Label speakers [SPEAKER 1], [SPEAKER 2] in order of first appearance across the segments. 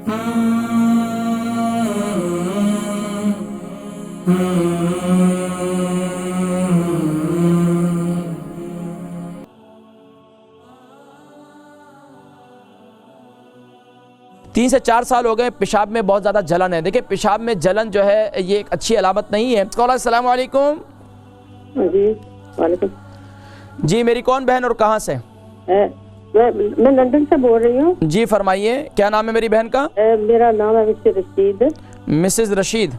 [SPEAKER 1] तीन से 4 साल हो गए, पेशाब में बहुत ज़्यादा जलन है। देखिए, पेशाब में जलन जो है ये एक अच्छी अलामत नहीं है। अस्सलाम वालेकुम।
[SPEAKER 2] जी वालेकुम।
[SPEAKER 1] जी, मेरी कौन बहन और कहाँ से?
[SPEAKER 2] मैं लंदन से बोल रही हूँ।
[SPEAKER 1] जी फरमाइए, क्या नाम है मेरी बहन का?
[SPEAKER 2] मेरा नाम है मिसेस रशीद।
[SPEAKER 1] मिसेस रशीद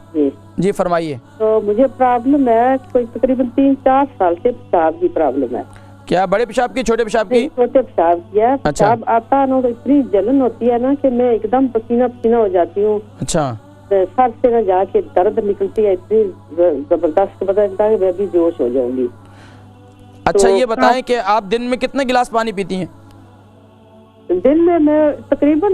[SPEAKER 1] जी फरमाइए।
[SPEAKER 2] तो मुझे प्रॉब्लम है, कोई तकरीबन 3-4 साल से पेशाब की प्रॉब्लम है।
[SPEAKER 1] क्या बड़े पेशाब की, छोटे पेशाब की?
[SPEAKER 2] छोटे पेशाब की है।
[SPEAKER 1] अच्छा।
[SPEAKER 2] पेशाब आता है ना तो इतनी जलन होती है ना कि मैं एकदम पसीना पसीना हो जाती हूँ।
[SPEAKER 1] अच्छा।
[SPEAKER 2] सर से ना जाके दर्द निकलती है इतनी जबरदस्त, पता चलता है मैं भी बेहोश हो जाऊंगी।
[SPEAKER 1] अच्छा,
[SPEAKER 2] तो
[SPEAKER 1] ये बताएं कि आप दिन में कितने गिलास पानी पीती हैं?
[SPEAKER 2] दिन में मैं तकरीबन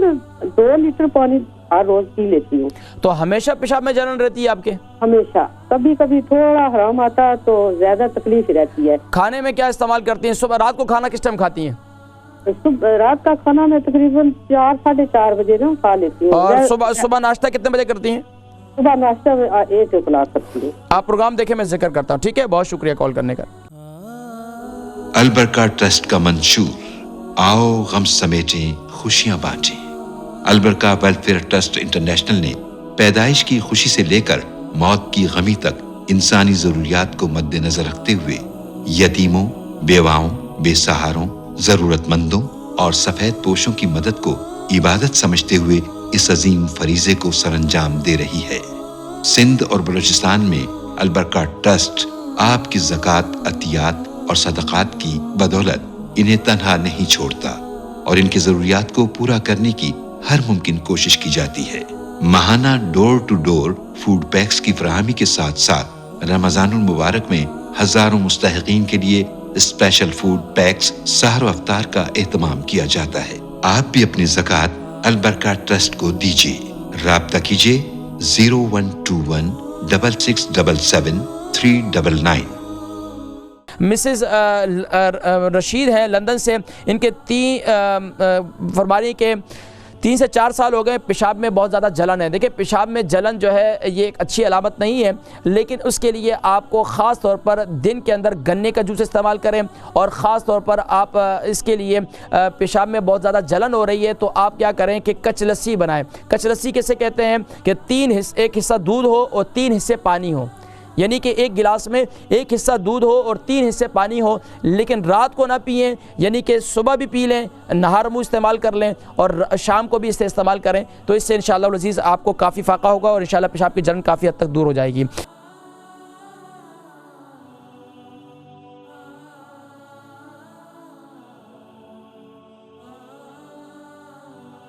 [SPEAKER 2] 2 लीटर पानी हर रोज पी लेती हूँ।
[SPEAKER 1] तो हमेशा पेशाब में जलन रहती है आपके?
[SPEAKER 2] हमेशा। कभी कभी थोड़ा हराम आता है तो ज्यादा तकलीफ रहती है।
[SPEAKER 1] खाने में क्या इस्तेमाल करती हैं? सुबह रात को खाना किस टाइम खाती हैं?
[SPEAKER 2] रात का खाना मैं तकरीबन 4-4:30 बजे ना खा लेती हूँ।
[SPEAKER 1] और सुबह नाश्ता कितने बजे करती हैं?
[SPEAKER 2] सुबह नाश्ता में 1 गिलास करती हूँ।
[SPEAKER 1] आप प्रोग्राम देखें, मैं जिक्र करता हूँ। ठीक है, बहुत शुक्रिया कॉल करने का।
[SPEAKER 3] अलबरका ट्रस्ट का मंशूर, आओ गम समेटें खुशियां बांटें। अलबरका वेलफेयर ट्रस्ट इंटरनेशनल ने पैदाइश की खुशी से लेकर मौत की गमी तक इंसानी जरूरियात को मद्देनजर रखते हुए यतीमों, बेवाओं, बेसहारों, जरूरतमंदों और सफेद पोशों की मदद को इबादत समझते हुए इस अजीम फरीजे को सरअंजाम दे रही है। सिंध और बलूचिस्तान में अलबरका ट्रस्ट आपकी ज़कात, अतियात और सदक़ात की बदौलत इन्हें तन्हा नहीं छोड़ता और इनकी जरूरियात को पूरा करने की हर मुमकिन कोशिश की जाती है। माहाना door to door food packs की फराहमी के साथ साथ रमजानुल मुबारक में हजारों मुस्तहिकीन के लिए स्पेशल फूड पैक्स सहर अफ्तार का एहतमाम किया जाता है। आप भी अपनी ज़कात अलबरका ट्रस्ट को दीजिए। राब्ता कीजिए 0121 6677 399।
[SPEAKER 1] मिसेस रशीद हैं लंदन से। इनके फरमानी के 3 से 4 साल हो गए, पेशाब में बहुत ज़्यादा जलन है। देखिए, पेशाब में जलन जो है ये एक अच्छी अलामत नहीं है, लेकिन उसके लिए आपको ख़ास तौर पर दिन के अंदर गन्ने का जूस इस्तेमाल करें और ख़ास तौर पर आप इसके लिए पेशाब में बहुत ज़्यादा जलन हो रही है तो आप क्या करें कि कच लस्सी बनाएं। कच लस्सी किसे कहते हैं कि एक हिस्सा दूध हो और 3 हिस्से पानी हो, यानी कि 1 गिलास में 1 हिस्सा दूध हो और 3 हिस्से पानी हो। लेकिन रात को ना पिएं, यानी कि सुबह भी पी लें, नहार मुँह इस्तेमाल कर लें और शाम को भी इसे इस्तेमाल करें। तो इससे इंशाअल्लाह अज़ीज़ आपको काफ़ी फ़ायदा होगा और इंशाअल्लाह पेशाब की जलन काफ़ी हद तक दूर हो जाएगी।